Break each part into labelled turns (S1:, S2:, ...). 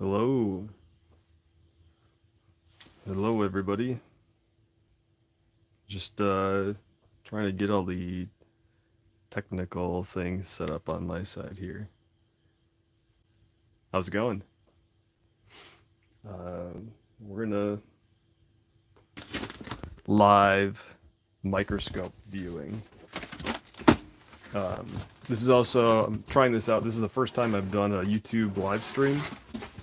S1: Hello. Hello, everybody. Just trying to get all the technical things set up on my side here. How's it going? We're in a live microscope viewing. Um, this is also, I'm trying this out. This is the first time I've done a YouTube live stream.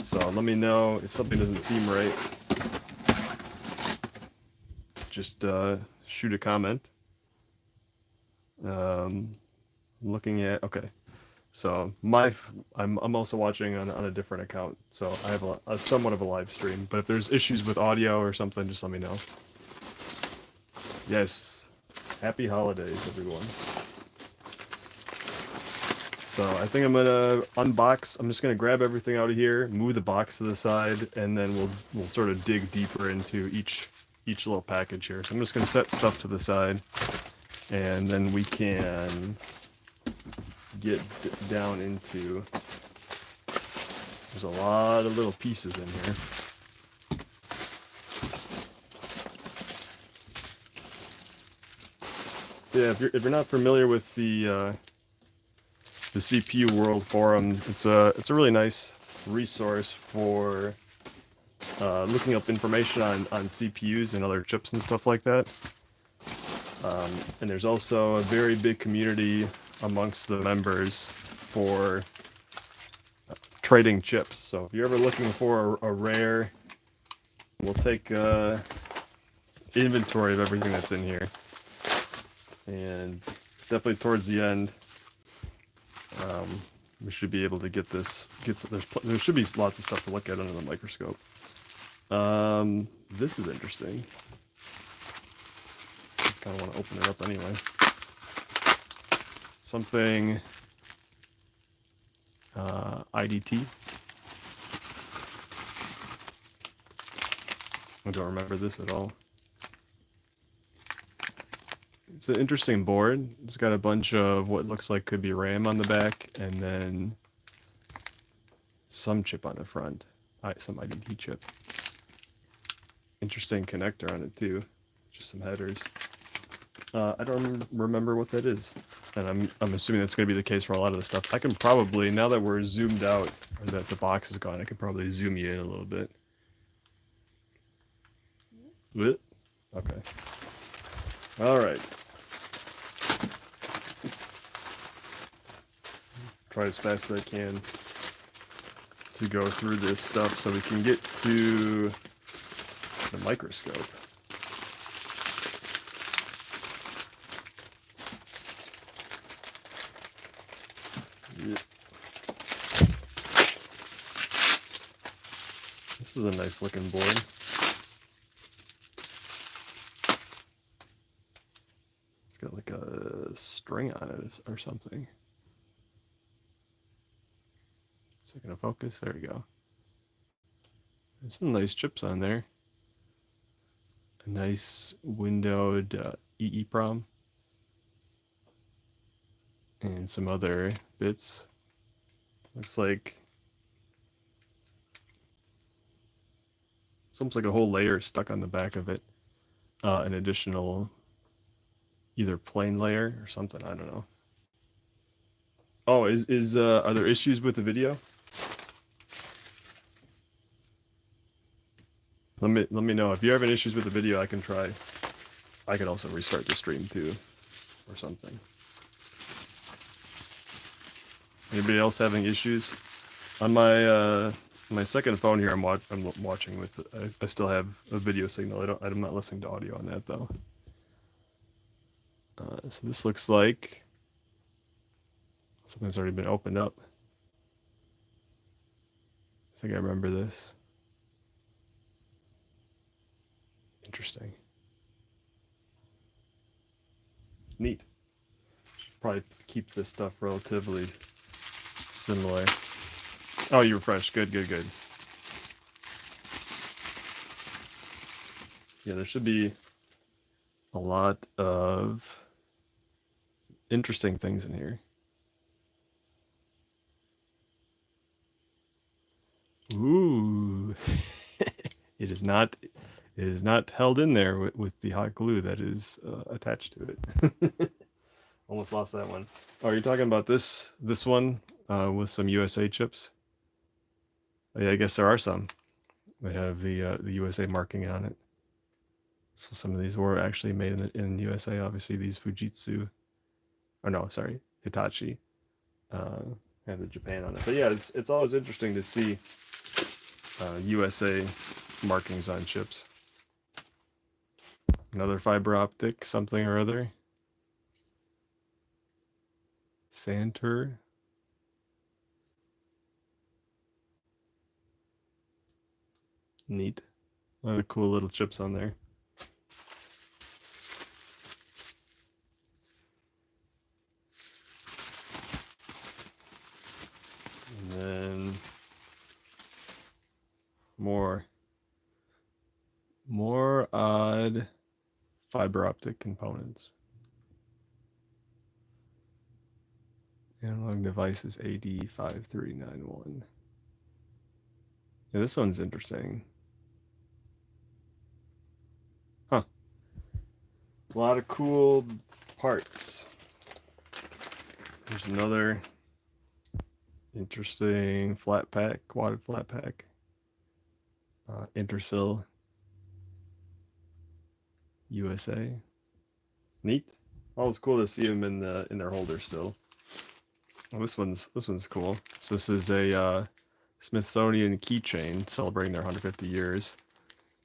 S1: So let me know if something doesn't seem right. Just shoot a comment. Looking at, okay. So I'm also watching on a different account, so I have a somewhat of a live stream. But if there's issues with audio or something, just let me know. Yes, happy holidays, everyone. So I think I'm gonna unbox. I'm just gonna grab everything out of here, move the box to the side, and then we'll sort of dig deeper into each little package here. So I'm just gonna set stuff to the side, and then we can get down into. There's a lot of little pieces in here. So yeah, if you're not familiar with the CPU World Forum, it's a really nice resource for looking up information on CPUs and other chips and stuff like that. And there's also a very big community amongst the members for trading chips. So if you're ever looking for a rare, we'll take inventory of everything that's in here. And definitely towards the end, we should be able to get this. There should be lots of stuff to look at under the microscope. This is interesting. I kind of want to open it up anyway. Something IDT. I don't remember this at all. It's an interesting board. It's got a bunch of what looks like could be RAM on the back, and then some chip on the front. Some IDT chip. Interesting connector on it too. Just some headers. I don't remember what that is, and I'm assuming that's going to be the case for a lot of the stuff. I can probably, now that we're zoomed out, or that the box is gone, I can probably zoom you in a little bit. Okay. All right. Try as fast as I can to go through this stuff so we can get to the microscope. Yeah. This is a nice looking board. It's got like a string on it or something. Is it gonna focus? There we go. There's some nice chips on there. A nice windowed EEPROM. And some other bits. Looks like it's almost like a whole layer stuck on the back of it. An additional either plain layer or something, I don't know. Oh, are there issues with the video? Let me know. If you're having issues with the video, I can try. I could also restart the stream too, or something. Anybody else having issues? On my second phone here, I'm watching with. I still have a video signal. I'm not listening to audio on that though. So this looks like something's already been opened up. I think I remember this. Interesting. Neat. Should probably keep this stuff relatively similar. Oh, you refreshed. Good. Yeah, there should be a lot of interesting things in here. Ooh. It is not. It is not held in there with the hot glue that is attached to it. Almost lost that one. Oh, are you talking about this one with some USA chips? Yeah, I guess there are some. They have the USA marking on it. So some of these were actually made in the USA. Obviously, these Fujitsu, or no, sorry, Hitachi, uh, have the Japan on it. But yeah, it's always interesting to see USA markings on chips. Another fiber optic, something or other. Santur. Neat. A lot of cool little chips on there. And then more odd fiber optic components. Analog devices AD5391. Yeah, this one's interesting. Huh. A lot of cool parts. There's another interesting flat pack, wadded flat pack. Intersil USA. Neat. Always cool to see them in their holder still. Well, this one's cool. So this is a Smithsonian keychain celebrating their 150 years,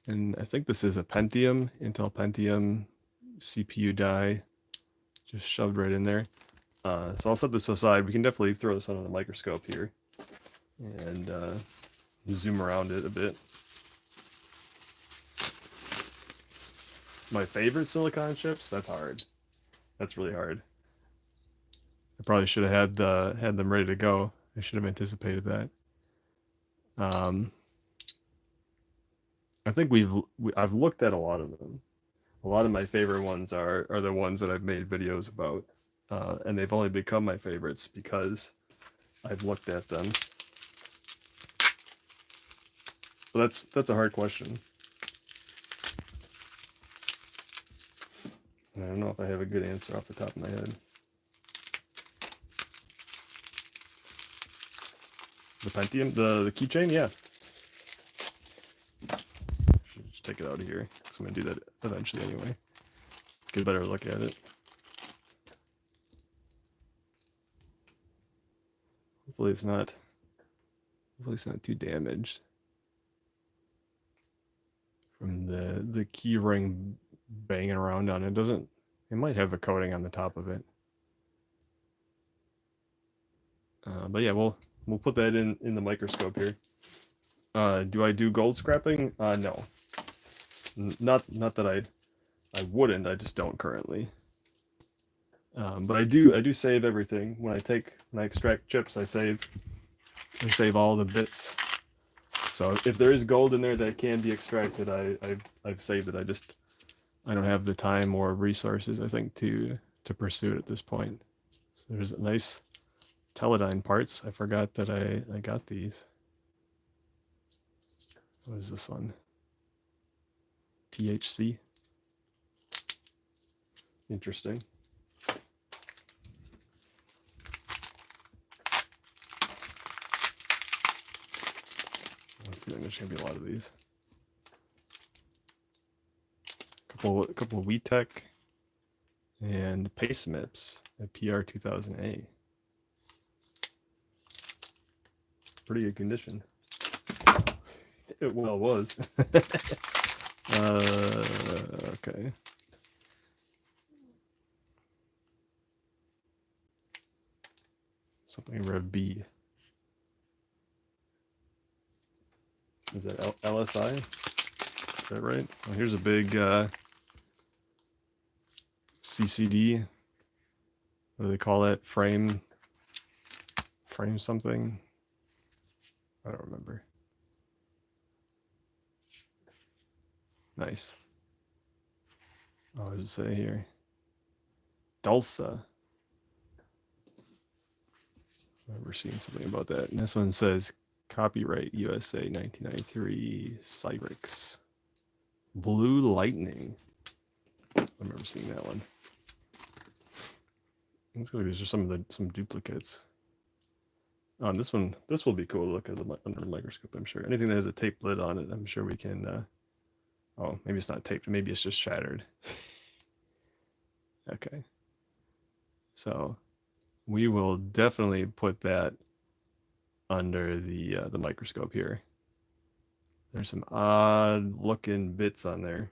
S1: and I think this is a Pentium, Intel Pentium CPU die, just shoved right in there. So I'll set this aside. We can definitely throw this under the microscope here and zoom around it a bit. My favorite silicon chips? That's hard. That's really hard. I probably should have had them ready to go. I should have anticipated that. I think I've looked at a lot of them. A lot of my favorite ones are the ones that I've made videos about, and they've only become my favorites because I've looked at them. So that's a hard question. I don't know if I have a good answer off the top of my head. The Pentium, the keychain, yeah. Should just take it out of here, because I'm gonna do that eventually anyway. Get a better look at it. Hopefully it's not too damaged from the key ring banging around on it. It might have a coating on the top of it. But yeah, we'll put that in the microscope here. Do I do gold scrapping? No. Not that I wouldn't. I just don't currently. But I do save everything when I extract chips. I save all the bits. So if there is gold in there that can be extracted, I've saved it. I don't have the time or resources, I think, to pursue it at this point. So there's a nice Teledyne parts. I forgot that I got these. What is this one? THC. Interesting. I think there's gonna be a lot of these. Couple of WeTech and PaceMips at PR2000A. Pretty good condition. It was. Okay. Something Rev B. Is that LSI? Is that right? Well, here's a big CCD. What do they call it? Frame something? I don't remember. Nice. Oh, what does it say here? Dulsa. I remember seeing something about that. And this one says Copyright USA 1993 Cyrix. Blue Lightning. I remember seeing that one. Looks like there's just some duplicates. Oh, and this will be cool to look at under the microscope, I'm sure. Anything that has a taped lid on it, I'm sure we can, oh, maybe it's not taped, maybe it's just shattered. Okay. So we will definitely put that under the microscope here. There's some odd looking bits on there.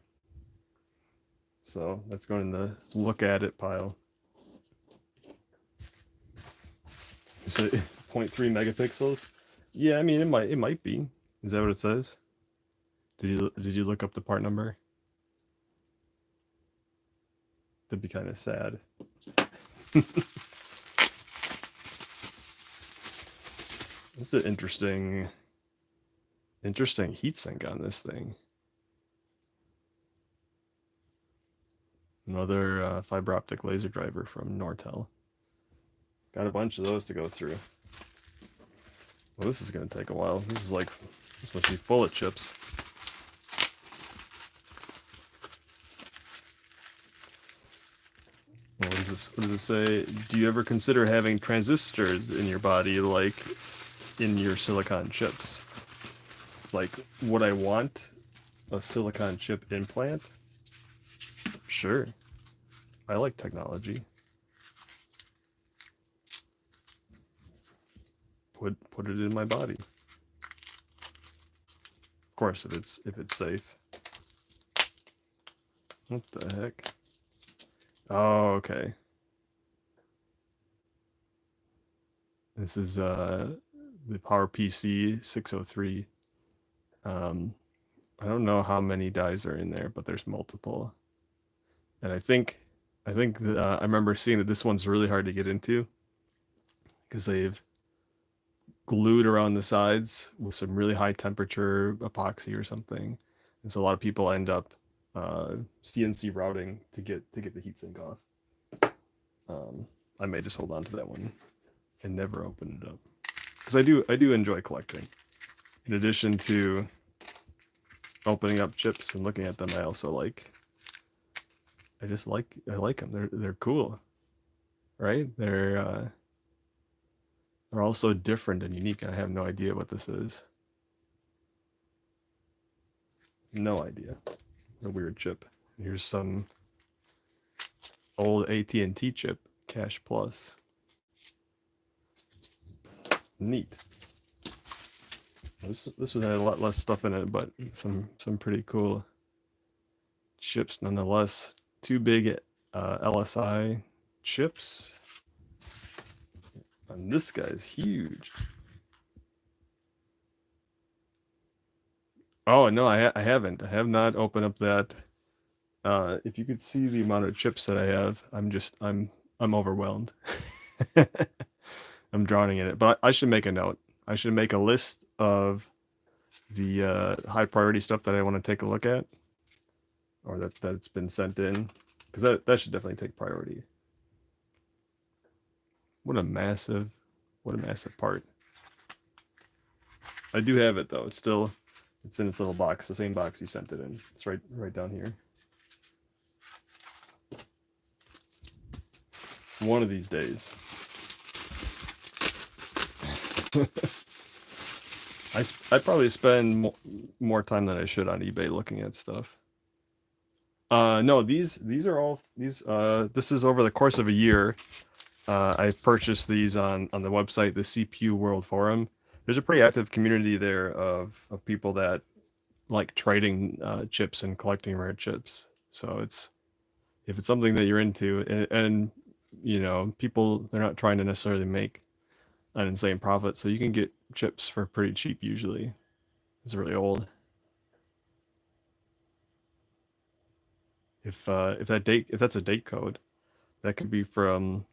S1: So that's going in the look at it pile. So 0.3 megapixels. Yeah, I mean it might be. Is that what it says? Did you look up the part number? That'd be kind of sad. This is an interesting heatsink on this thing. Another fiber optic laser driver from Nortel. Got a bunch of those to go through. Well, this is going to take a while. This must be full of chips. What does it say? Do you ever consider having transistors in your body like in your silicon chips? Like, would I want a silicon chip implant? Sure. I like technology. Put it in my body. Of course, if it's safe. What the heck? Oh, okay. This is the PowerPC 603. I don't know how many dies are in there, but there's multiple. And I think that, I remember seeing that this one's really hard to get into because they've glued around the sides with some really high temperature epoxy or something, and so a lot of people end up CNC routing to get the heatsink off. I may just hold on to that one and never open it up because I do enjoy collecting. In addition to opening up chips and looking at them, I also like them. They're cool, right? They're also different and unique, and I have no idea what this is. No idea. A weird chip. Here's some old AT&T chip, Cash Plus. Neat. This one had a lot less stuff in it, but some pretty cool chips nonetheless. Two big LSI chips. And this guy's huge. Oh no, I haven't. I have not opened up that. If you could see the amount of chips that I have, I'm overwhelmed. I'm drowning in it. But I should make a note. I should make a list of the high priority stuff that I want to take a look at, or that's been sent in, because that should definitely take priority. What a massive part. I do have it though. It's in its little box, the same box you sent it in. It's right down here. One of these days. I probably spend more time than I should on eBay looking at stuff. No, these are all these. This is over the course of a year. I purchased these on the website, the CPU World Forum. There's a pretty active community there of people that like trading chips and collecting rare chips. So if it's something that you're into, and you know, people, they're not trying to necessarily make an insane profit, so you can get chips for pretty cheap usually. It's really old. If that's a date code, that could be from,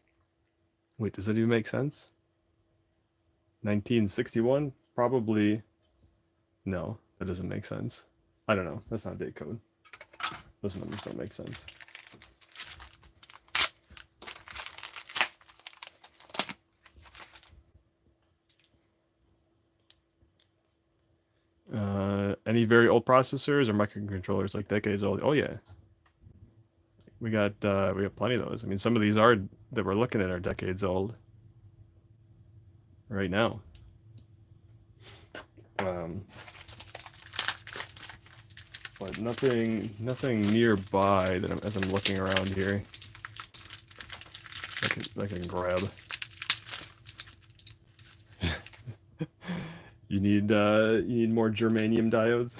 S1: wait, does that even make sense? 1961? Probably. No, that doesn't make sense. I don't know. That's not a date code. Those numbers don't make sense. any very old processors or microcontrollers like decades old? Oh yeah, we got plenty of those. I mean, some of these are that we're looking at are decades old right now. But nothing nearby that as I'm looking around here I can grab. You need more germanium diodes.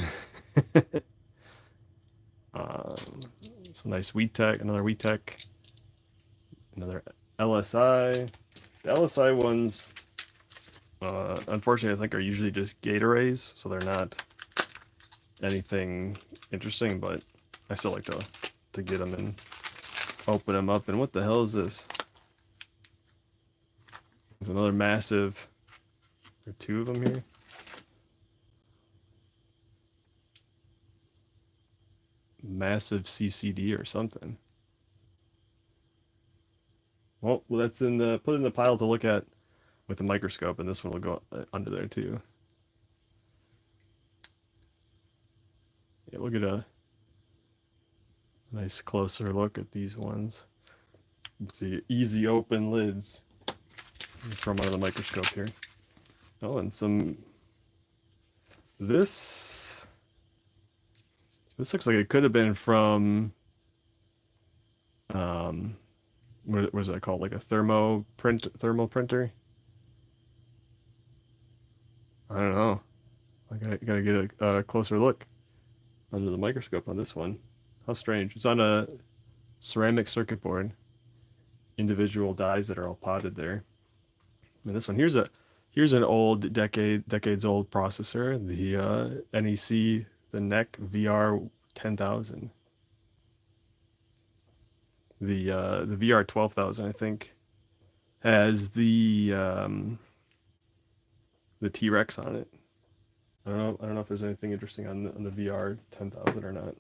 S1: Some nice WeTech, another WeTech, another LSI. The LSI ones, unfortunately, I think are usually just gate arrays, so they're not anything interesting. But I still like to get them and open them up. And what the hell is this? There's another massive. There are two of them here. Massive CCD or something. Well, that's in the put in the pile to look at with the microscope, and this one will go under there too. Yeah, we'll get a nice closer look at these ones. With the easy open lids. Throw them under the microscope here. Oh, and some. This looks like it could have been from. What was that called? Like a thermal printer? I don't know. I gotta get a closer look under the microscope on this one. How strange. It's on a ceramic circuit board. Individual dies that are all potted there. And this one, here's an old decades old processor, the NEC, the NEC VR 10,000. The VR 12,000, I think, has the T-Rex on it. I don't know if there's anything interesting on the VR 10,000 or not.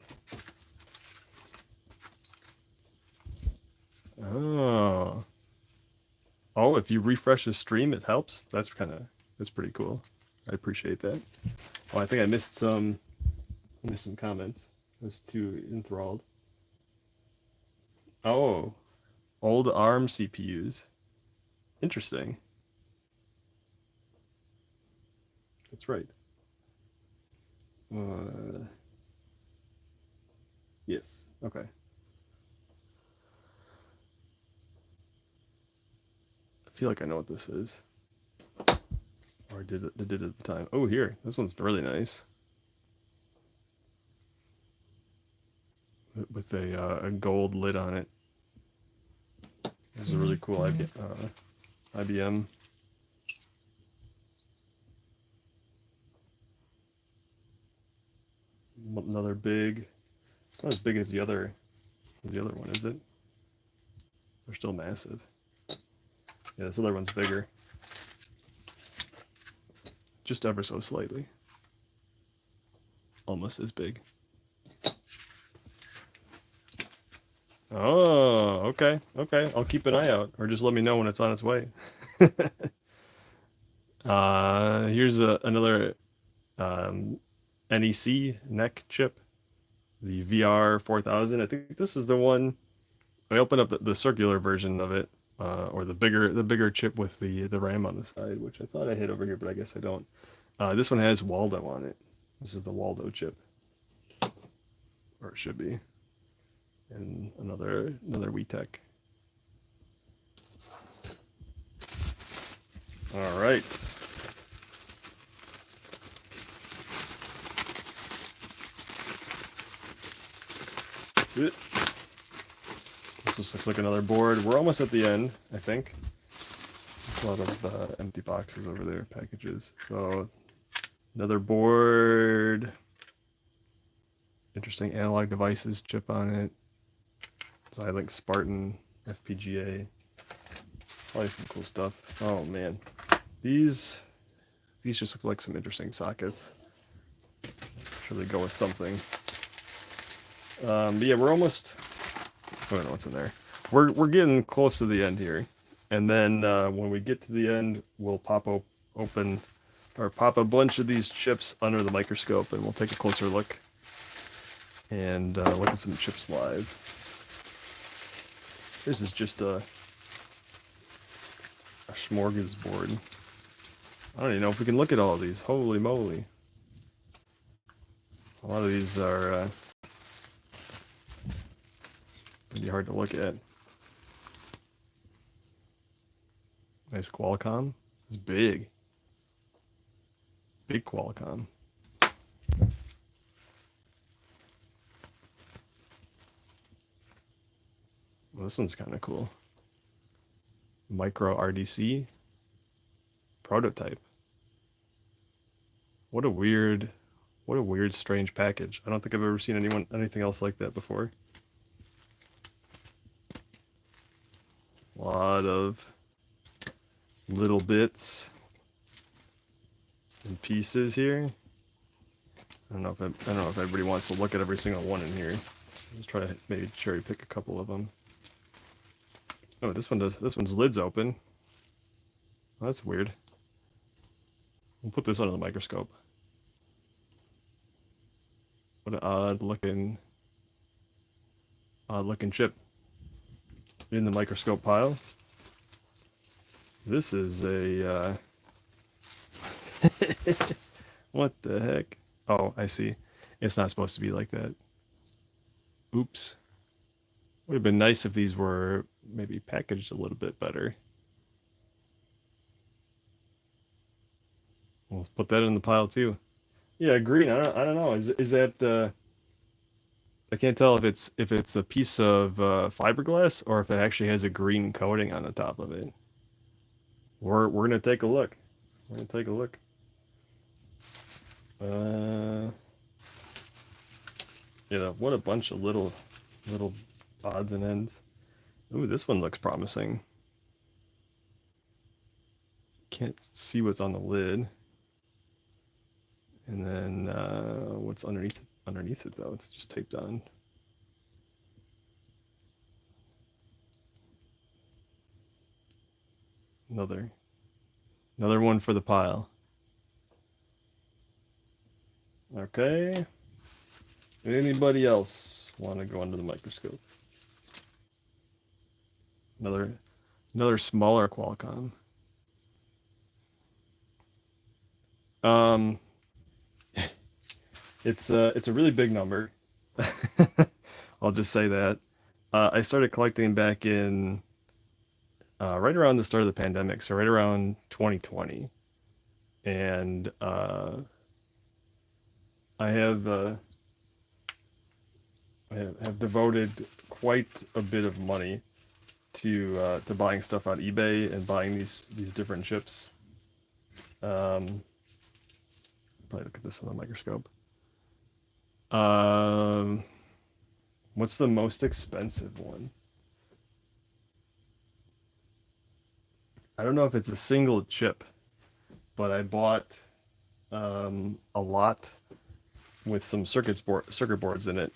S1: Oh, if you refresh the stream, it helps. That's pretty cool. I appreciate that. Oh, I think I missed some comments. I was too enthralled. Oh, old ARM CPUs. Interesting. That's right. Yes. Okay. I feel like I know what this is. Or did it at the time. Oh, here. This one's really nice. With a gold lid on it. This is a really cool IBM. Another big. It's not as big as the other one, is it? They're still massive. Yeah, this other one's bigger. Just ever so slightly. Almost as big. Oh, okay. Okay. I'll keep an eye out, or just let me know when it's on its way. Here's another NEC NEC chip, the VR 4000. I think this is the one. I opened up the circular version of it, or the bigger chip with the RAM on the side, which I thought I hid over here, but I guess I don't. This one has Waldo on it. This is the Waldo chip, or it should be. And another WeTech. All right. This just looks like another board. We're almost at the end, I think. There's a lot of empty boxes over there, packages. So another board. Interesting analog devices chip on it. Xilinx Spartan FPGA. Probably some cool stuff. Oh man, these just look like some interesting sockets. Sure they go with something. But yeah, we're almost. I don't know what's in there. We're getting close to the end here, and then when we get to the end, we'll pop open or pop a bunch of these chips under the microscope, and we'll take a closer look and look at some chips live. This is just a smorgasbord. I don't even know if we can look at all of these. Holy moly. A lot of these are pretty hard to look at. Nice Qualcomm. It's big. Big Qualcomm. Well, this one's kind of cool. Micro RDC prototype. What a weird, strange package. I don't think I've ever seen anything else like that before. A lot of little bits and pieces here. I don't know if everybody wants to look at every single one in here. Let's try to maybe cherry pick a couple of them. Oh, this one's lid's open. Well, that's weird. We'll put this under the microscope. What an odd looking chip in the microscope pile. This is a what the heck? Oh, I see. It's not supposed to be like that. Oops. Would have been nice if these were maybe packaged a little bit better. We'll put that in the pile too. Yeah, green. I don't know. Is that I can't tell if it's a piece of fiberglass or if it actually has a green coating on the top of it. We're gonna take a look. We're gonna take a look. Yeah, what a bunch of little odds and ends. Ooh, this one looks promising. Can't see what's on the lid. And then what's underneath it though? It's just taped on. Another one for the pile. Okay. Anybody else want to go under the microscope? Another smaller Qualcomm. It's a really big number. I'll just say that. I started collecting back in right around the start of the pandemic, so right around 2020, and I have devoted quite a bit of money to buying stuff on eBay and buying these different chips. Probably look at this on the microscope. What's the most expensive one? I don't know if it's a single chip, but I bought a lot with some circuit boards in it,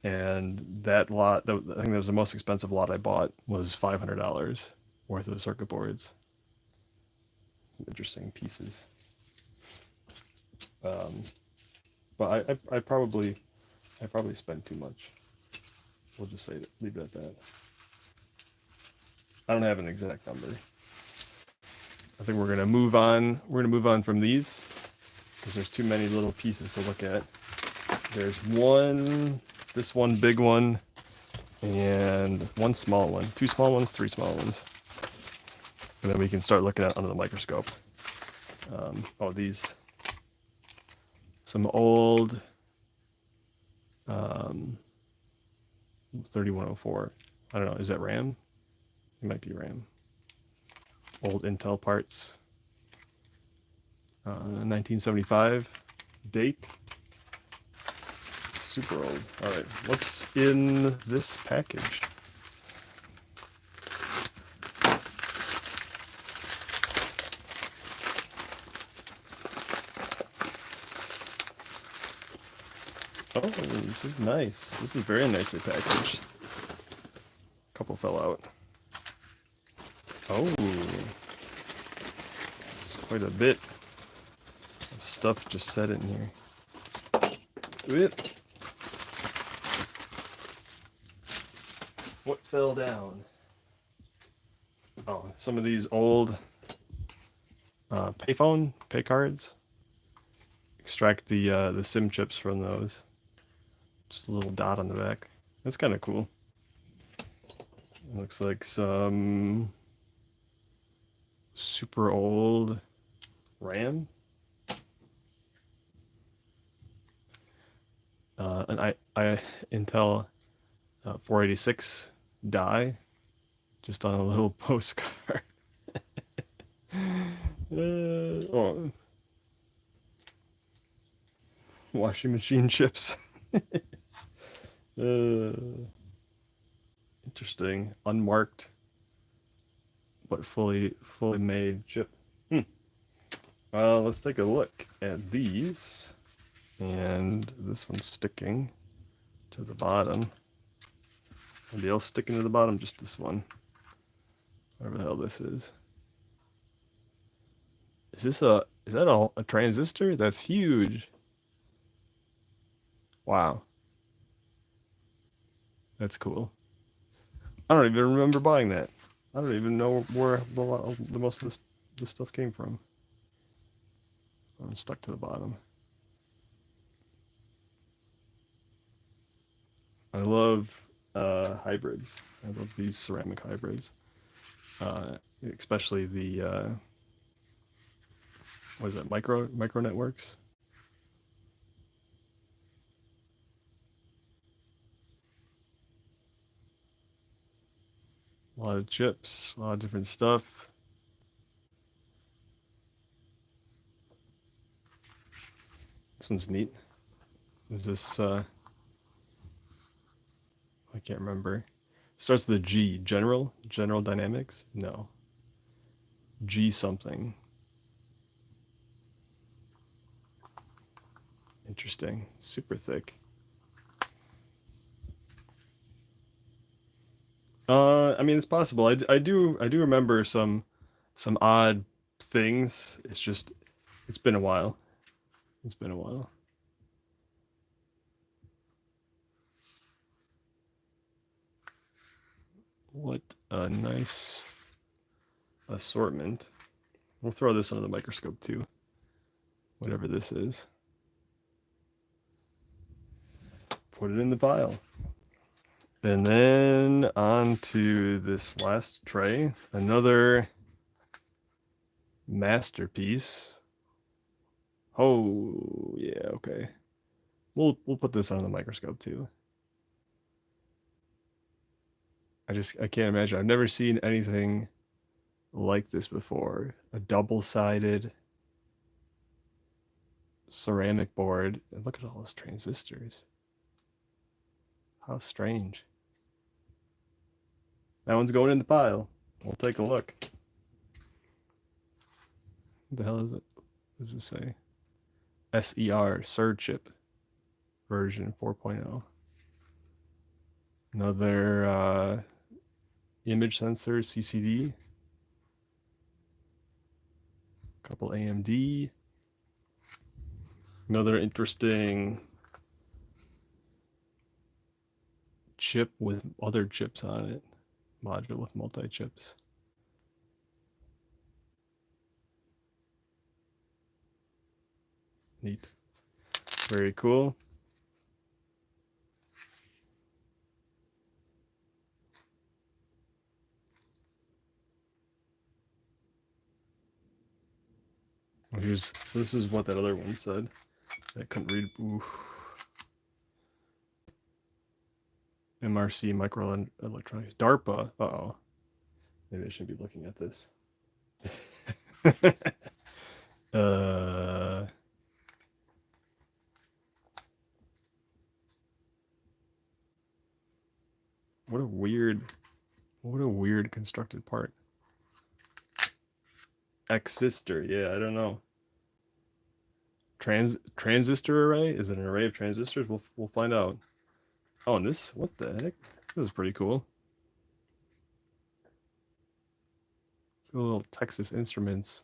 S1: and that lot, I think that was the most expensive lot I bought, was $500 worth of circuit boards. Some interesting pieces. But I probably spent too much. We'll just leave it at that. I don't have an exact number. I think we're gonna move on. We're gonna move on from these because there's too many little pieces to look at. There's this one big one, and one small one. Two small ones, three small ones. And then we can start looking at under the microscope. Oh, these. Some old 3104. I don't know, is that RAM? It might be RAM. Old Intel parts. 1975 date. Super old. All right, what's in this package? Oh, this is nice. This is very nicely packaged. A couple fell out. Oh, it's quite a bit stuff just set in here. Whip. What fell down? Oh, some of these old pay cards. Extract the SIM chips from those. Just a little dot on the back. That's kind of cool. Looks like some super old RAM. An Intel 486 die, just on a little postcard. Oh. Washing machine chips. Interesting. Unmarked, but fully made chip. Let's take a look at these. And this one's sticking to the bottom. Nobody else sticking to the bottom, just this one. Whatever the hell this is. Is that a transistor? That's huge. Wow. That's cool. I don't even remember buying that. I don't even know where the most of this stuff came from. I'm stuck to the bottom. I love hybrids. I love these ceramic hybrids. Especially the what is it, micro networks? A lot of chips, a lot of different stuff. This one's neat. Is this I can't remember. It starts with a G. General Dynamics? No. G something. Interesting. Super thick. I mean, it's possible. I do remember some odd things. It's been a while. It's been a while. What a nice assortment. We'll throw this under the microscope too. Whatever this is. Put it in the pile. And then on to this last tray. Another masterpiece. Oh, yeah, okay. We'll put this under the microscope too. I can't imagine. I've never seen anything like this before. A double-sided ceramic board. And look at all those transistors. How strange. That one's going in the pile. We'll take a look. What the hell is it? What does it say? SER, SIR chip version 4.0. Another image sensor, CCD. Couple AMD. Another interesting chip with other chips on it. Module with multi-chips. Neat. Very cool. So this is what that other one said. I couldn't read. Ooh. MRC microelectronics. DARPA. Uh-oh. Maybe I shouldn't be looking at this. What a weird constructed part. Existor. Yeah, I don't know. Transistor array? Is it an array of transistors? We'll find out. Oh, and this, what the heck? This is pretty cool. It's a little Texas Instruments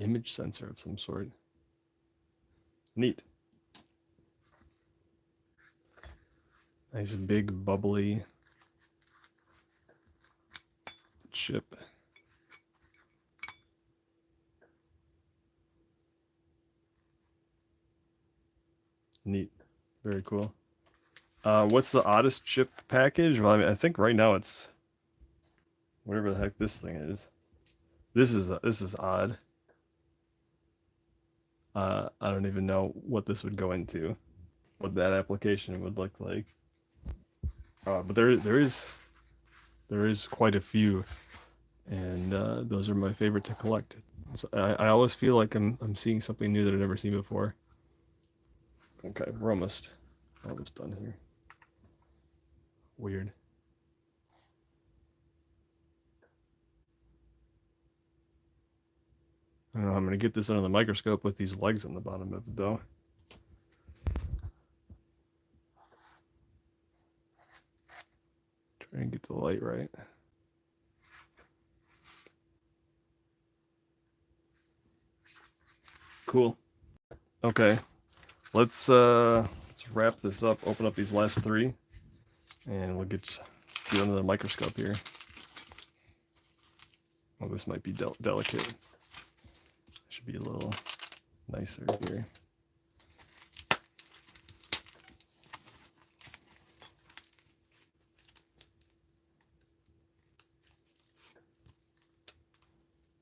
S1: image sensor of some sort. Neat. Nice big bubbly chip. Neat. Very cool. What's the oddest chip package? Well, I mean, I think right now it's whatever the heck this thing is. This is odd. I don't even know what this would go into, what that application would look like. But there is quite a few, and those are my favorite to collect. I always feel like I'm seeing something new that I've never seen before. Okay, we're almost done here. Weird. I don't know how I'm gonna get this under the microscope with these legs on the bottom of it though. Try and get the light right. Cool. Okay. Let's wrap this up, open up these last three, and we'll get under the microscope here. Oh, this might be delicate. Should be a little nicer here.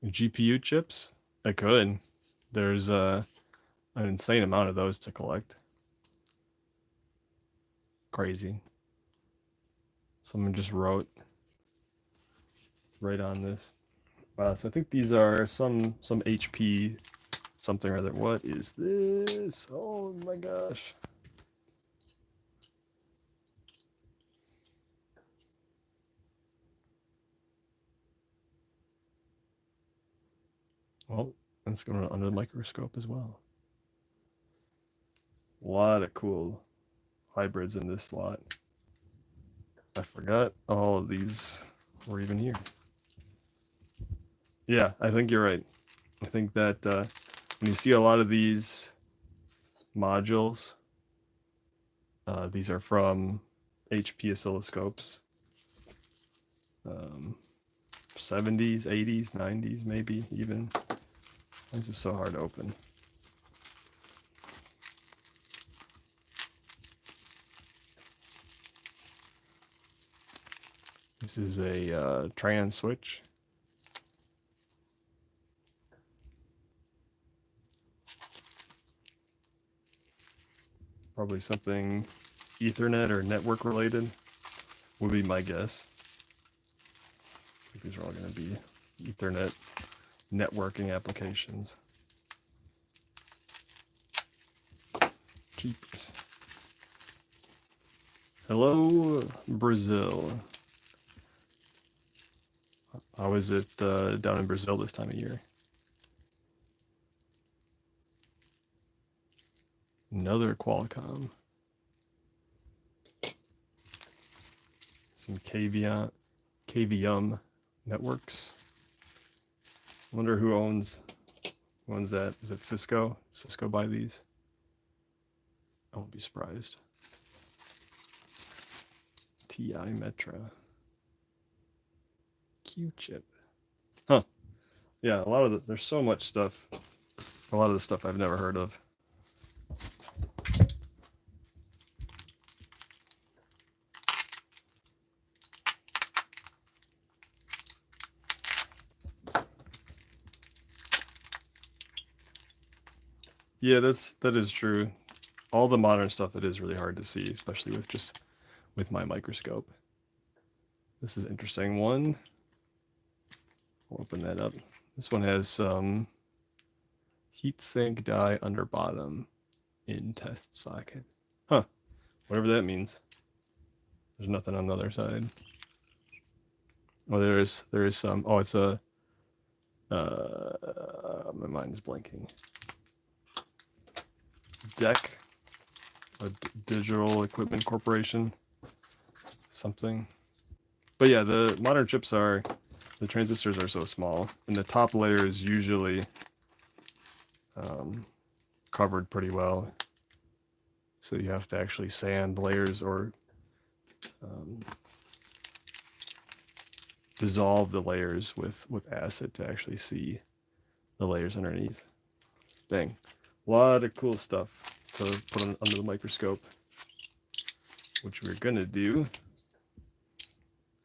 S1: GPU chips? I could. There's an insane amount of those to collect. Crazy. Someone just wrote right on this. So I think these are some HP something or other. What is this? Oh my gosh. Well, let's go under the microscope as well. A lot of cool hybrids in this lot. I forgot all of these were even here. Yeah, I think you're right. I think that when you see a lot of these modules, these are from HP oscilloscopes. 70s, 80s, 90s, maybe even. This is so hard to open. This is a trans switch. Probably something Ethernet or network related would be my guess. I think these are all going to be Ethernet networking applications. Jeepers. Hello, Brazil. How is it down in Brazil this time of year? Another Qualcomm. Some KVM networks. I wonder who owns that. Is it Cisco? Cisco buy these? I won't be surprised. TI Metra. Q-chip. Huh. Yeah, there's so much stuff. A lot of the stuff I've never heard of. Yeah, that is true. All the modern stuff, it is really hard to see, especially with my microscope. This is interesting one. I'll open that up. This one has some heatsink die under bottom in test socket. Huh. Whatever that means. There's nothing on the other side. Oh, there is some. Oh, it's a. My mind is blanking. DEC, a Digital Equipment Corporation, something. But yeah, the modern chips the transistors are so small, and the top layer is usually covered pretty well. So you have to actually sand layers or dissolve the layers with acid to actually see the layers underneath. Dang, a lot of cool stuff to put under the microscope, which we're gonna do.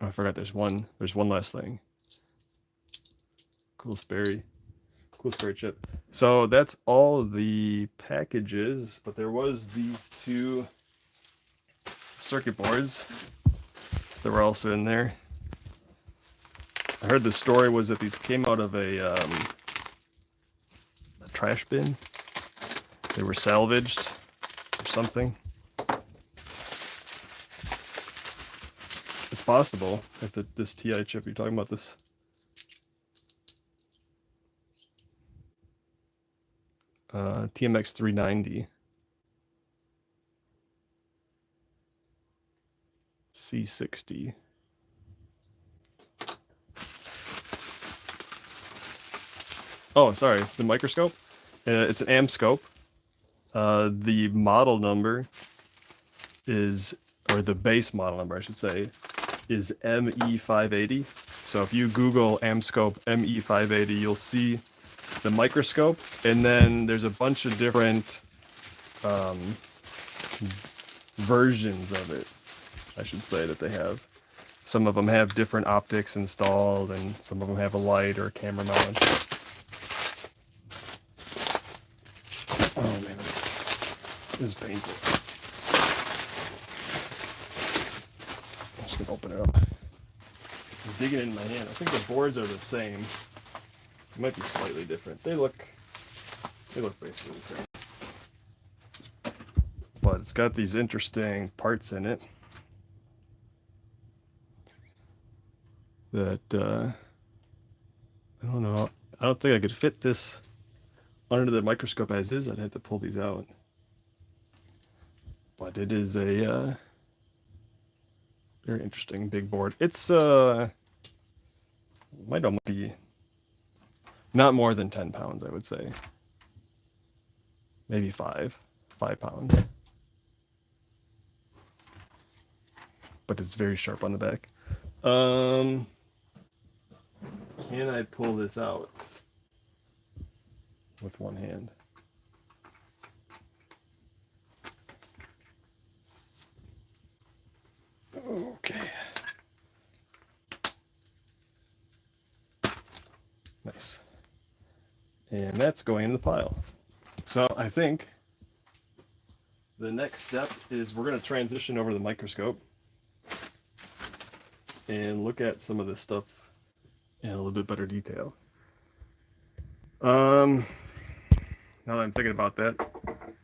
S1: Oh, I forgot there's one last thing. Cool Sperry chip. So that's all the packages, but there was these two circuit boards that were also in there. I heard the story was that these came out of a trash bin. They were salvaged or something. It's possible if this TI chip you're talking about, this TMX 390 C60. Oh, sorry, the microscope. It's an AmScope. The model number is, or the base model number, I should say, is ME580. So if you Google AmScope ME580, you'll see the microscope, and then there's a bunch of different versions of it, I should say, that they have. Some of them have different optics installed, and some of them have a light or a camera mount. Oh man, this is painful. I'm just gonna open it up. I'm digging in my hand. I think the boards are the same. It might be slightly different. They look basically the same. But it's got these interesting parts in it that I don't know. I don't think I could fit this under the microscope as is. I'd have to pull these out. But it is a very interesting big board. It's might almost be not more than 10 pounds, I would say. Maybe 5 pounds. But it's very sharp on the back. Can I pull this out with one hand? Okay. Nice. And that's going in the pile. So I think the next step is we're going to transition over to the microscope and look at some of this stuff in a little bit better detail. Now that I'm thinking about that,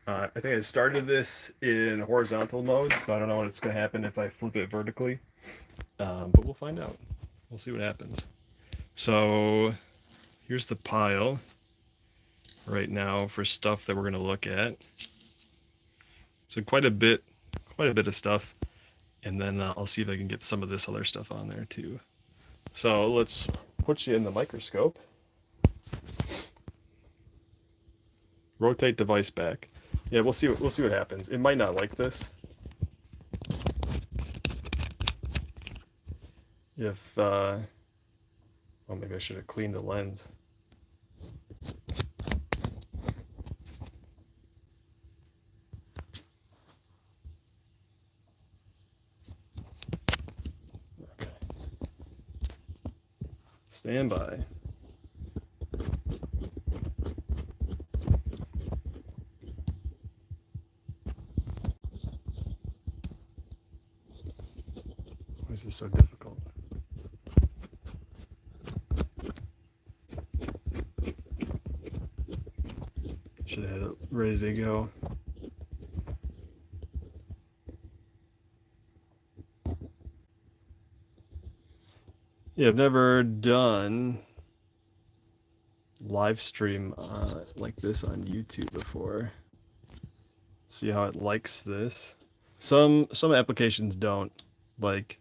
S1: I think I started this in horizontal mode, so I don't know what's going to happen if I flip it vertically, but we'll find out. We'll see what happens. So here's the pile right now for stuff that we're going to look at. So quite a bit of stuff, and then I'll see if I can get some of this other stuff on there too. So let's put you in the microscope. Rotate device back. Yeah, we'll see what happens. It might not like this. If well, maybe I should have cleaned the lens. Okay. Stand by. Why is this so difficult? Should have had it ready to go. Yeah, I've never done live stream like this on YouTube before. See how it likes this. Some applications don't, like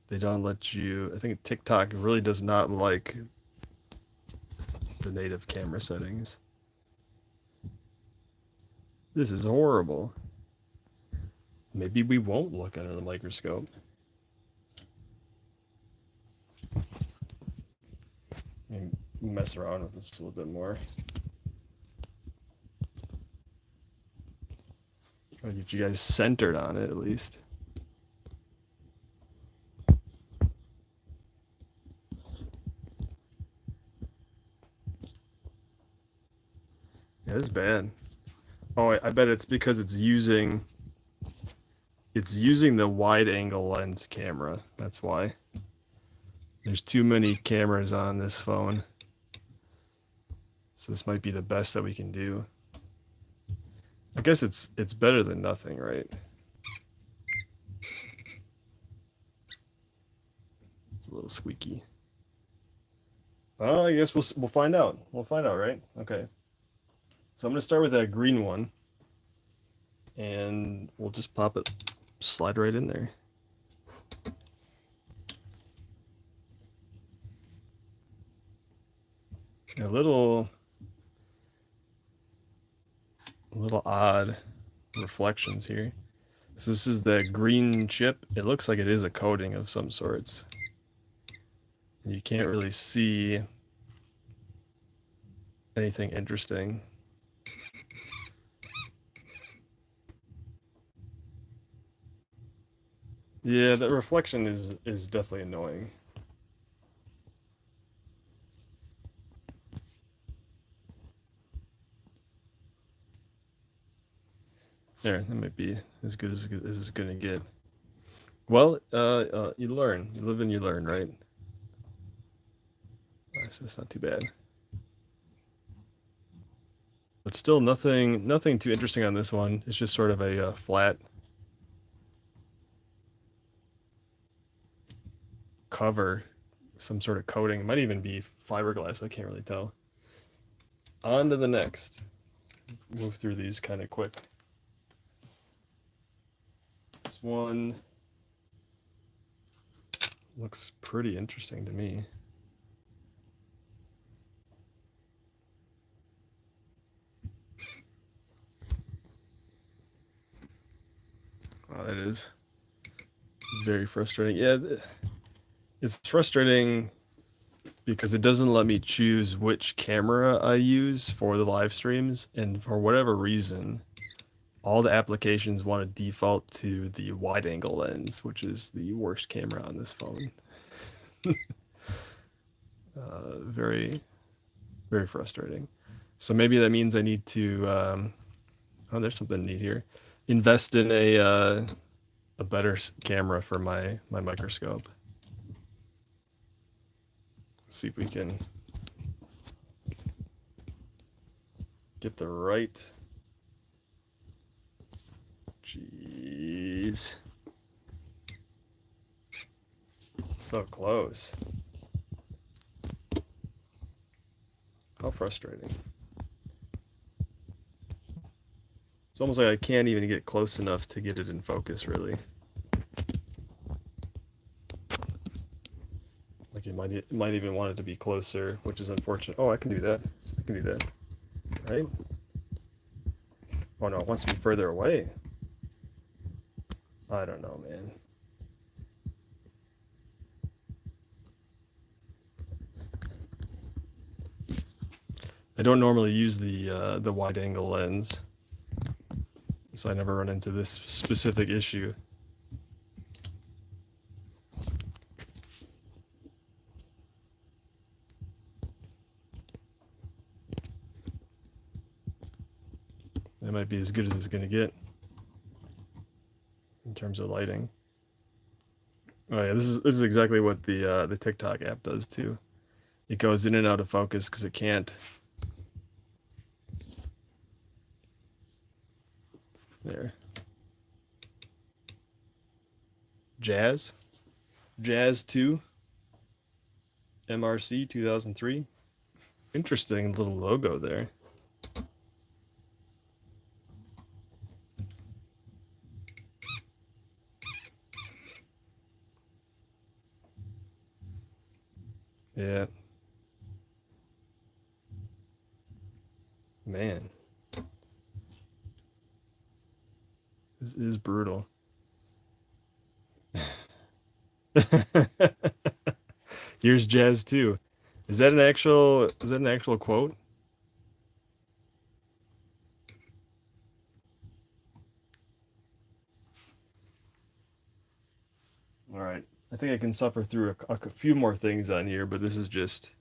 S1: they don't let you. I think TikTok really does not like the native camera settings. This is horrible. Maybe we won't look under the microscope. Mess around with this a little bit more. Try to get you guys centered on it at least. Yeah, it's bad. Oh, I bet it's because it's using the wide angle lens camera. That's why. There's too many cameras on this phone. So this might be the best that we can do. I guess it's better than nothing, right? It's a little squeaky. I guess we'll find out. We'll find out, right? Okay. So I'm gonna start with that green one, and we'll just pop it, slide right in there. A little odd reflections here. So this is the green chip. It looks like it is a coating of some sorts. You can't really see anything interesting. Yeah, the reflection is definitely annoying. There, that might be as good as it's gonna get. Well, you learn. You live and you learn, right? So that's not too bad. But still, nothing too interesting on this one. It's just sort of a flat cover, some sort of coating. It might even be fiberglass. I can't really tell. On to the next. Move through these kind of quick. This one looks pretty interesting to me. Oh, that is very frustrating. Yeah, it's frustrating because it doesn't let me choose which camera I use for the live streams, and for whatever reason, all the applications want to default to the wide angle lens, which is the worst camera on this phone. Very, very frustrating. So maybe that means I need to, oh, there's something neat here. Invest in a better camera for my microscope. Let's see if we can get the right. Jeez. So close. How frustrating. It's almost like I can't even get close enough to get it in focus, really. Like it might even want it to be closer, which is unfortunate. Oh, I can do that. I can do that. Right? Oh no, it wants to be further away. I don't know, man. I don't normally use the wide angle lens, so I never run into this specific issue. That might be as good as it's gonna get in terms of lighting. Oh yeah, this is exactly what the TikTok app does too. It goes in and out of focus because it can't. There. Jazz 2 MRC 2003. Interesting little logo there. Yeah. man. This is brutal. Here's Jazz too. Is that an actual quote? All right. I think I can suffer through a few more things on here, but this is just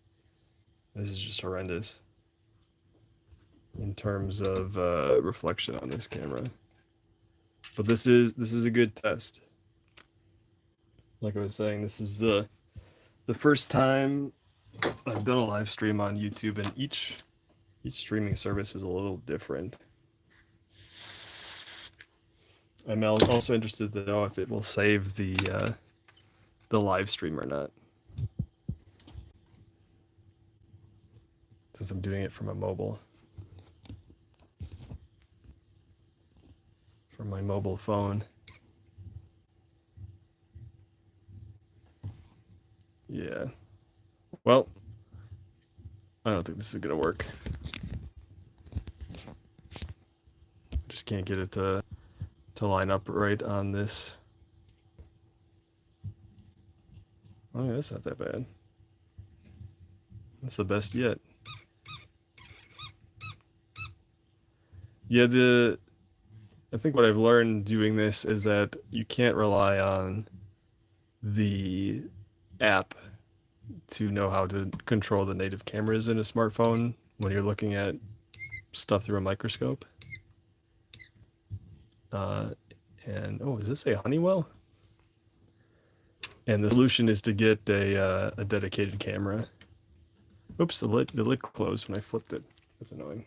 S1: horrendous in terms of reflection on this camera. But this is a good test. Like I was saying, this is the first time I've done a live stream on YouTube, and each streaming service is a little different. I'm also interested to know if it will save the live stream or not, since I'm doing it from a mobile, from my mobile phone. Yeah. Well, I don't think this is gonna work. Just can't get it to line up right on this. Oh, yeah, that's not that bad. That's the best yet. Yeah, I think what I've learned doing this is that you can't rely on the app to know how to control the native cameras in a smartphone when you're looking at stuff through a microscope. And oh, does this say Honeywell? And the solution is to get a dedicated camera. Oops, the lid closed when I flipped it. That's annoying.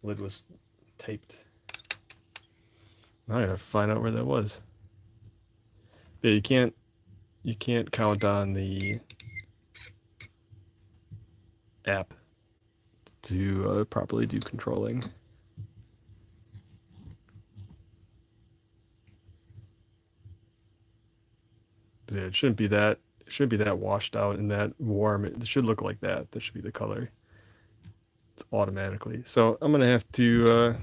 S1: The lid was taped. Now I gotta find out where that was. Yeah, you can't count on the app to properly do controlling. Yeah, it shouldn't be that washed out and that warm. It should look like that. That should be the color. It's automatically. So I'm gonna have to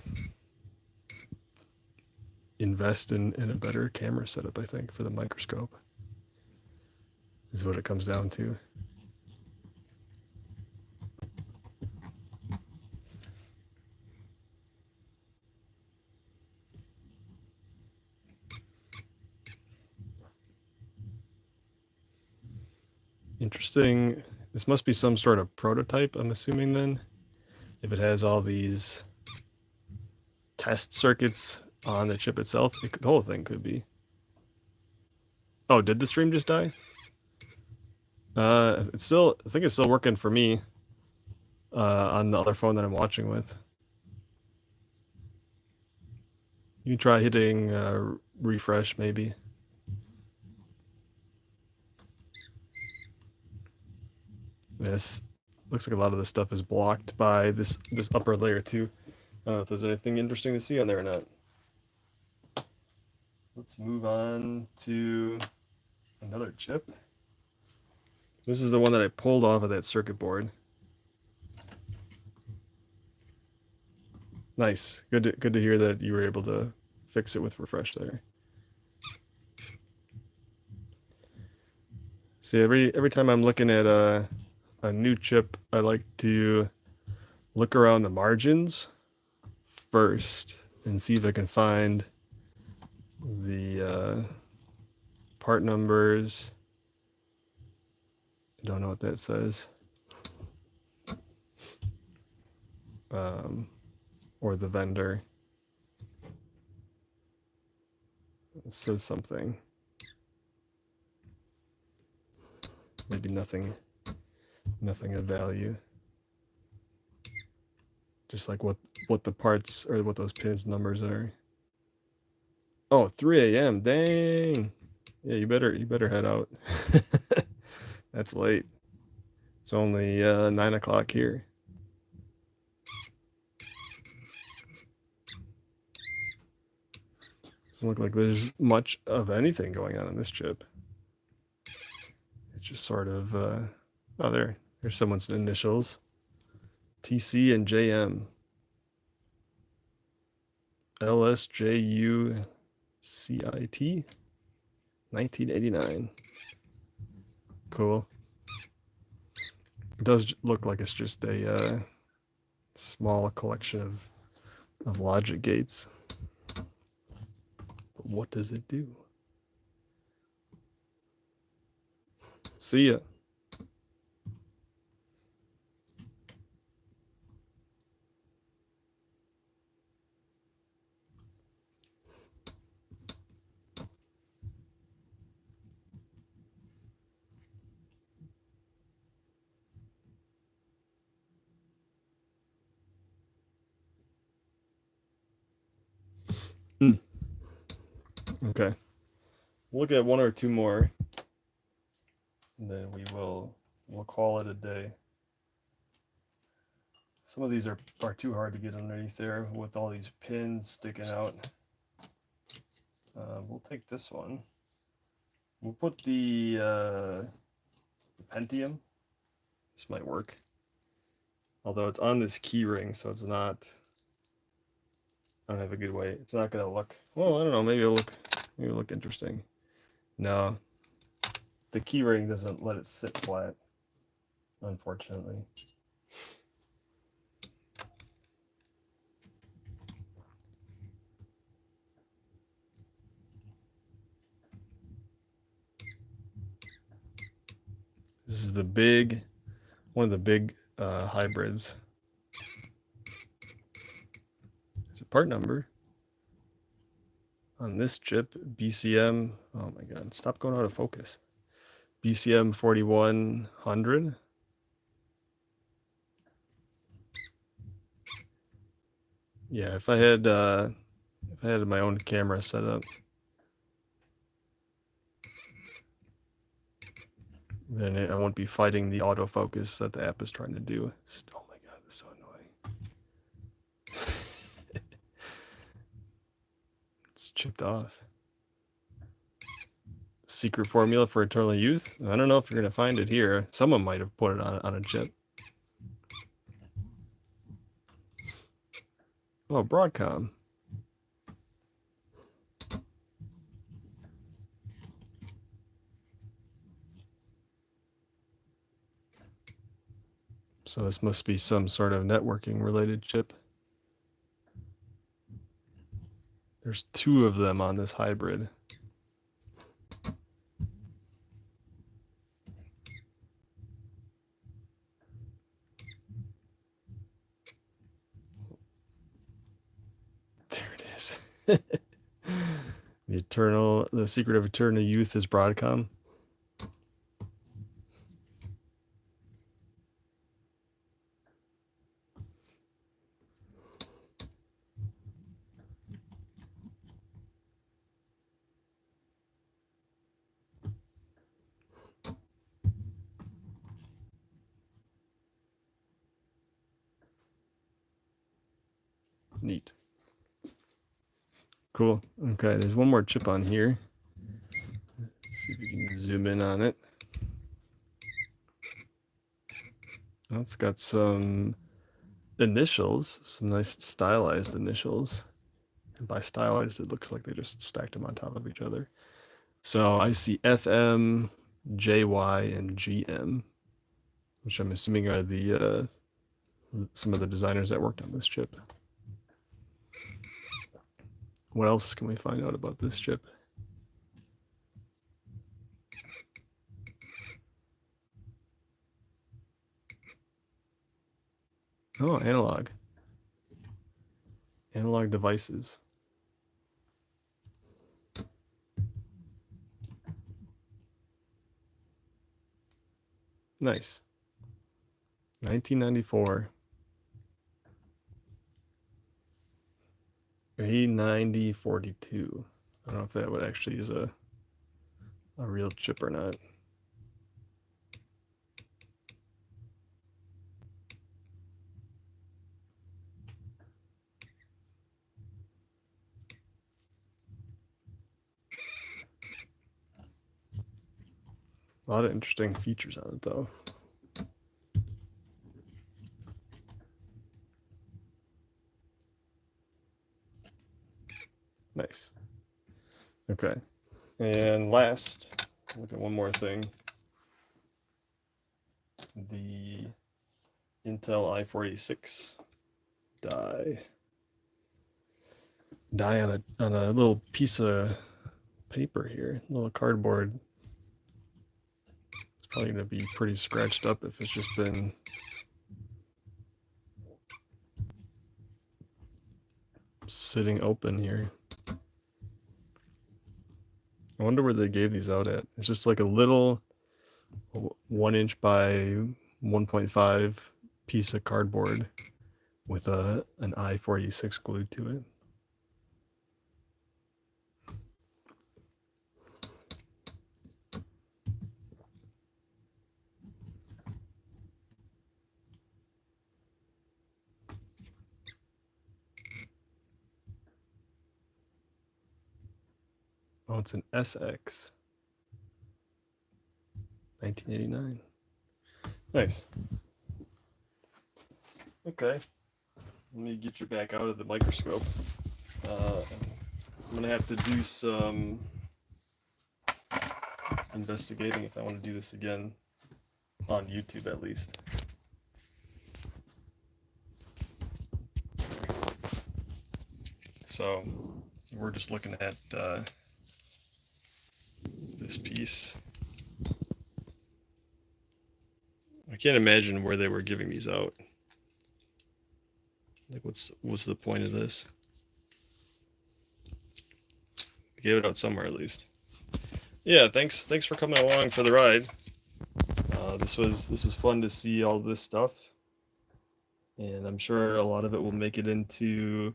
S1: invest in a better camera setup, I think, for the microscope. Is what it comes down to. Interesting. This must be some sort of prototype, I'm assuming then. If it has all these test circuits on the chip itself, the whole thing could be. Oh, did the stream just die? I think it's still working for me on the other phone that I'm watching with. You can try hitting refresh maybe. This looks like a lot of this stuff is blocked by this upper layer too. I don't know if there's anything interesting to see on there or not. Let's move on to another chip. This is the one that I pulled off of that circuit board. Nice. Good to hear that you were able to fix it with refresh there. See, every time I'm looking at a new chip, I like to look around the margins first and see if I can find the part numbers. I don't know what that says. Or the vendor. It says something. Maybe nothing of value. Just like what the parts or what those pins numbers are. Oh, 3 a.m. Dang. Yeah, you better head out. That's late. It's only 9 o'clock here. Doesn't look like there's much of anything going on this chip. It's just sort of oh, there's someone's initials. TC and JM. LSJU CIT 1989. Cool. It does look like it's just a small collection of logic gates. But what does it do? See ya. Okay. We'll look at one or two more, and then we'll call it a day. Some of these are too hard to get underneath there with all these pins sticking out. We'll take this one. We'll put the Pentium. This might work. Although it's on this key ring, so it's not. I don't have a good way. It's not gonna look. Well, I don't know. Maybe it'll look interesting. No, the key ring doesn't let it sit flat, unfortunately. This is one of the big hybrids. There's a part number on this chip, BCM. Oh my God, stop going out of focus. BCM 4100. Yeah, if I had my own camera set up, then I won't be fighting the autofocus that the app is trying to do. Oh my God, this is so annoying. It's chipped off. Secret formula for eternal youth? I don't know if you're going to find it here. Someone might have put it on a chip. Oh, Broadcom. So this must be some sort of networking related chip. There's two of them on this hybrid. There it is. The secret of eternal youth is Broadcom. Neat. Cool. Okay, there's one more chip on here. Let's see if we can zoom in on it. Well, it's got some initials, some nice stylized initials. And by stylized, it looks like they just stacked them on top of each other. So I see FM, JY, and GM, which I'm assuming are the some of the designers that worked on this chip. What else can we find out about this chip? Oh, analog. Analog devices. Nice. 1994. A9042. I don't know if that would actually use a real chip or not. A lot of interesting features on it, though. Okay. And last, look at one more thing. The Intel i46 die. Die on a little piece of paper here, a little cardboard. It's probably going to be pretty scratched up if it's just been sitting open here. I wonder where they gave these out at. It's just like a little 1 inch by 1.5 piece of cardboard with an i46 glued to it. Oh, it's an SX. 1989. Nice. Okay. Let me get you back out of the microscope. I'm gonna have to do some investigating if I want to do this again on YouTube at least. So we're just looking at this piece. I can't imagine where they were giving these out. Like, what's the point of this? They gave it out somewhere at least. Yeah, thanks for coming along for the ride. This was fun to see all this stuff, and I'm sure a lot of it will make it into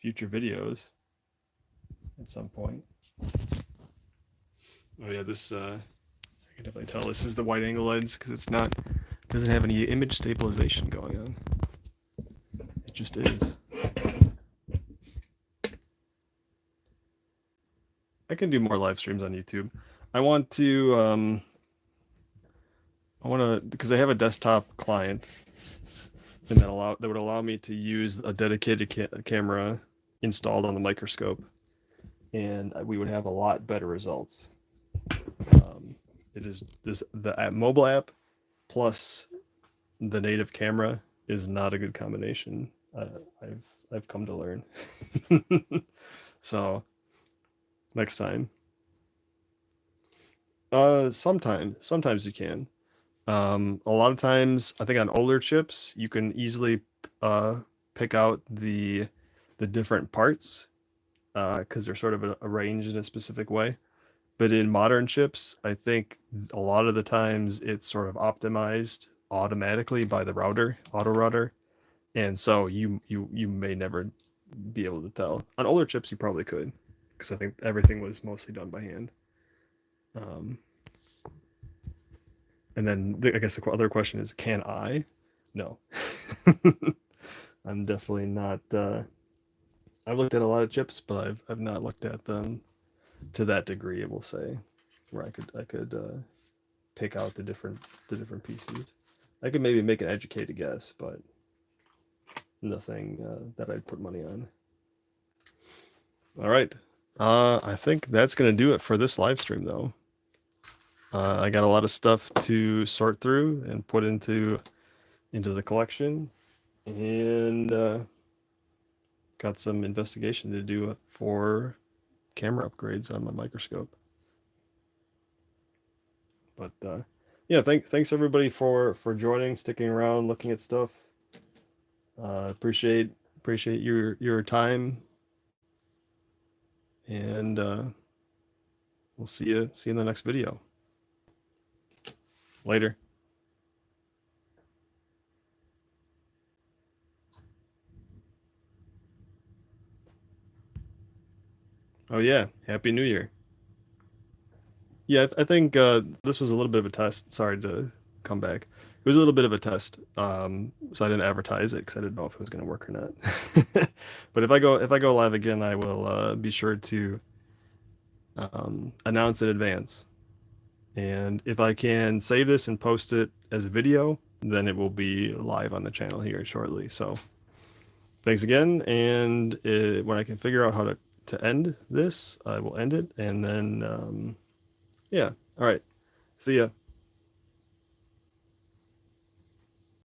S1: future videos at some point. Oh yeah, this I can definitely tell this is the wide angle lens because doesn't have any image stabilization going on. It just is. I can do more live streams on YouTube. I want to because I have a desktop client, and that would allow me to use a dedicated camera installed on the microscope, and we would have a lot better results. It is the mobile app plus the native camera is not a good combination. I've come to learn. So next time. Sometimes you can. A lot of times, I think on older chips, you can easily pick out the different parts because they're sort of arranged in a specific way. But in modern chips, I think a lot of the times it's sort of optimized automatically by the auto router, and so you may never be able to tell. On older chips, you probably could, because I think everything was mostly done by hand. And then I guess the other question is, can I? No. I'm definitely not. I've looked at a lot of chips, but I've not looked at them to that degree. We'll say, where I could pick out the different pieces. I could maybe make an educated guess, but nothing that I'd put money on. All right. I think that's gonna do it for this live stream, though. I got a lot of stuff to sort through and put into the collection, and got some investigation to do for camera upgrades on my microscope. But yeah, thanks everybody for joining, sticking around, looking at stuff. Appreciate your time, and we'll see you in the next video. Later. Oh yeah, Happy New Year. Yeah, I think this was a little bit of a test. Sorry to come back. It was a little bit of a test, so I didn't advertise it because I didn't know if it was going to work or not. But if I go live again, I will be sure to announce in advance. And if I can save this and post it as a video, then it will be live on the channel here shortly. So thanks again, and when I can figure out how to end this, I will end it, and then yeah. All right. See ya.